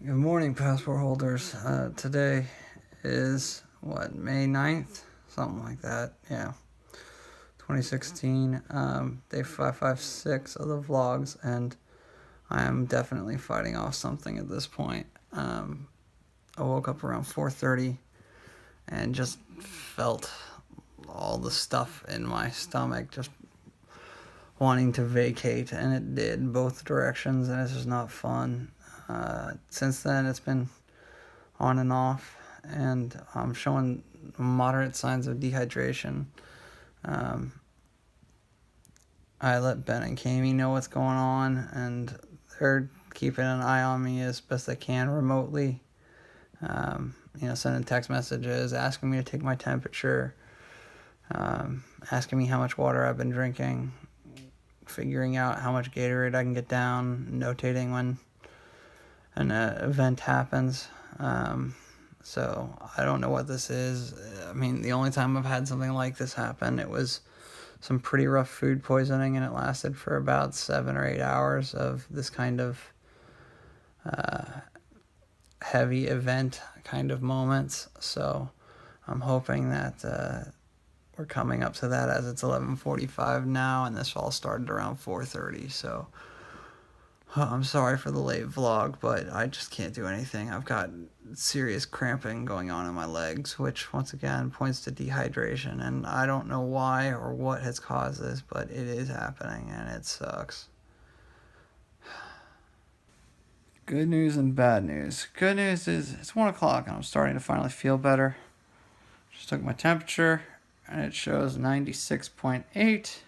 Good morning, passport holders. Today is May 9th? Something like that. Yeah. 2016. Day 556 of the vlogs, and I am definitely fighting off something at this point. I woke up around 4:30 and just felt all the stuff in my stomach just wanting to vacate, and it did both directions, and it's just not fun. Since then, it's been on and off, and I'm showing moderate signs of dehydration. Um, I let Ben and Kami know what's going on, and they're keeping an eye on me as best they can remotely. Sending text messages, asking me to take my temperature, asking me how much water I've been drinking, figuring out how much Gatorade I can get down, notating when an event happens. So I don't know what this is. I mean, the only time I've had something like this happen, it was some pretty rough food poisoning, and it lasted for about 7 or 8 hours of this kind of heavy event kind of moments. So I'm hoping that we're coming up to that, as it's 11:45 now, and this all started around 4:30. So I'm sorry for the late vlog, but I just can't do anything. I've got serious cramping going on in my legs, which once again points to dehydration, and I don't know why or what has caused this, but it is happening, and it sucks. Good news and bad news. Good news is it's 1 o'clock and I'm starting to finally feel better. Just took my temperature and it shows 96.8,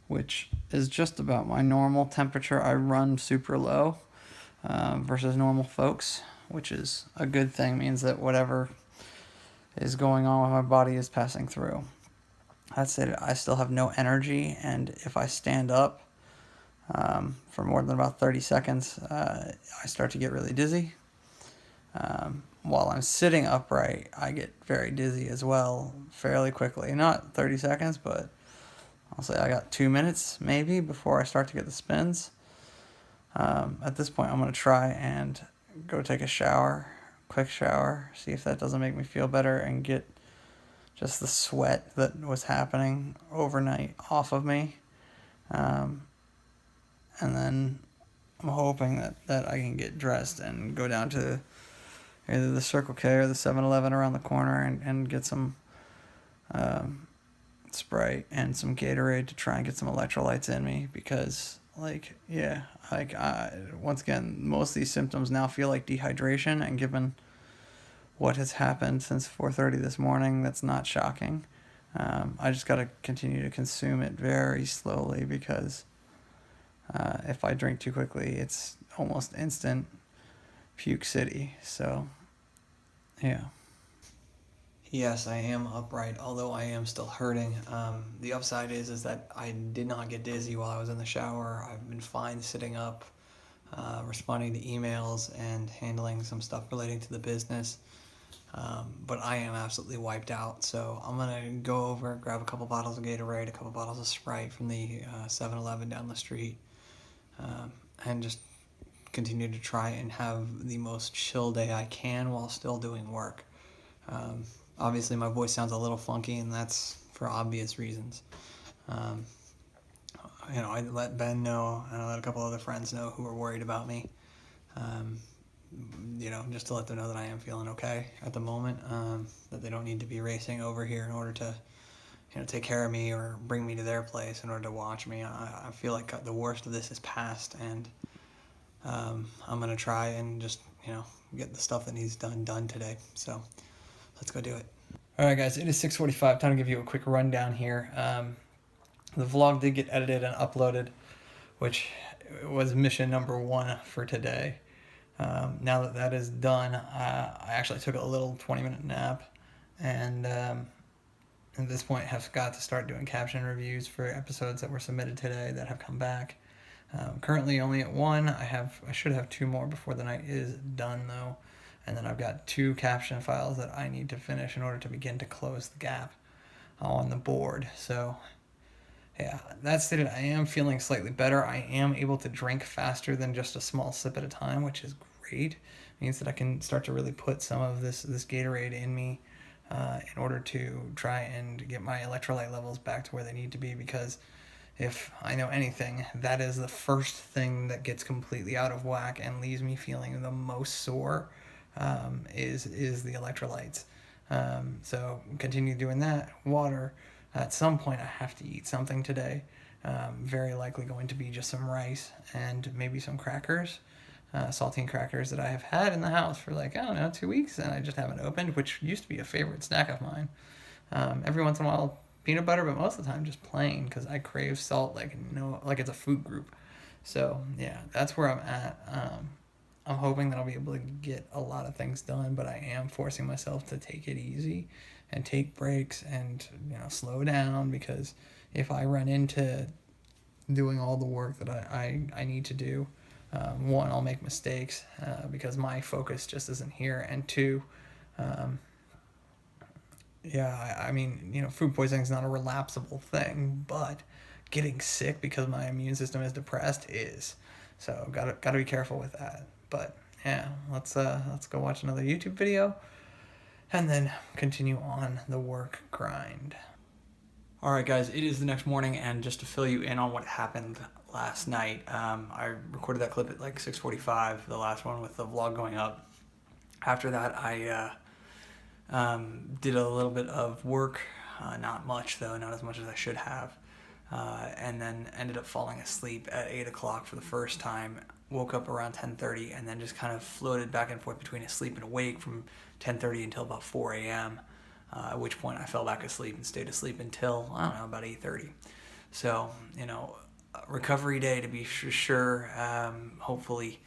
which is just about my normal temperature. I run super low versus normal folks, which is a good thing. It means that whatever is going on with my body is passing through. That said, I still have no energy, and if I stand up for more than about 30 seconds, I start to get really dizzy. While I'm sitting upright, I get very dizzy as well fairly quickly. Not 30 seconds, but I'll say I got 2 minutes maybe before I start to get the spins. At this point, I'm going to try and go take a shower, quick shower, see if that doesn't make me feel better, and get just the sweat that was happening overnight off of me. And then I'm hoping that I can get dressed and go down to either the Circle K or the 7-Eleven around the corner and get some Sprite and some Gatorade to try and get some electrolytes in me, because once again, most of these symptoms now feel like dehydration, and given what has happened since 4:30 this morning, that's not shocking. I just got to continue to consume it very slowly, because if I drink too quickly, it's almost instant puke city. So, yeah. Yes, I am upright, although I am still hurting. The upside is that I did not get dizzy while I was in the shower. I've been fine sitting up, responding to emails and handling some stuff relating to the business. But I am absolutely wiped out, so I'm gonna go over, grab a couple bottles of Gatorade, a couple bottles of Sprite from the 7-Eleven down the street, and just continue to try and have the most chill day I can while still doing work. Obviously, my voice sounds a little funky, and that's for obvious reasons. Um, I let Ben know, and I let a couple other friends know who were worried about me. Um, just to let them know that I am feeling okay at the moment. That they don't need to be racing over here in order to, take care of me or bring me to their place in order to watch me. I feel like the worst of this is past, and I'm gonna try and just, get the stuff that needs done today. So let's go do it. All right, guys, it is 6:45. Time to give you a quick rundown here. The vlog did get edited and uploaded, which was mission number one for today. Now that that is done, I actually took a little 20-minute nap, and at this point have got to start doing caption reviews for episodes that were submitted today that have come back. Currently only at one. I should have two more before the night is done, though. And then I've got two caption files that I need to finish in order to begin to close the gap on the board. So, yeah, that stated, I am feeling slightly better. I am able to drink faster than just a small sip at a time, which is great. It means that I can start to really put some of this Gatorade in me in order to try and get my electrolyte levels back to where they need to be, because if I know anything, that is the first thing that gets completely out of whack and leaves me feeling the most sore, is the electrolytes. So continue doing that. Water. At some point, I have to eat something today. Very likely going to be just some rice and maybe some crackers, saltine crackers that I have had in the house for like, I don't know, 2 weeks, and I just haven't opened, which used to be a favorite snack of mine. Every once in a while, peanut butter, but most of the time just plain, because I crave salt like no, like it's a food group. So yeah, that's where I'm at. I'm hoping that I'll be able to get a lot of things done, but I am forcing myself to take it easy and take breaks and slow down, because if I run into doing all the work that I need to do, one, I'll make mistakes because my focus just isn't here, and two, um, yeah, I mean, food poisoning is not a relapsable thing, but getting sick because my immune system is depressed is. So gotta be careful with that. But yeah, let's go watch another YouTube video and then continue on the work grind. All right, guys, it is the next morning, and just to fill you in on what happened last night, I recorded that clip at like 6:45, the last one with the vlog going up. After that, I did a little bit of work, not much though, not as much as I should have, and then ended up falling asleep at 8 o'clock for the first time. Woke up around 10:30, and then just kind of floated back and forth between asleep and awake from 10:30 until about 4 a.m., at which point I fell back asleep and stayed asleep until, I don't know, about 8:30. So, recovery day to be sure. Hopefully,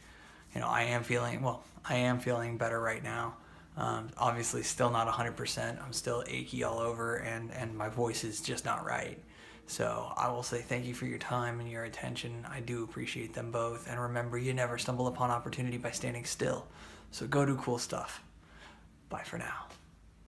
I am feeling better right now. Obviously still not 100%. I'm still achy all over, and my voice is just not right. So I will say thank you for your time and your attention. I do appreciate them both. And remember, you never stumble upon opportunity by standing still. So go do cool stuff. Bye for now.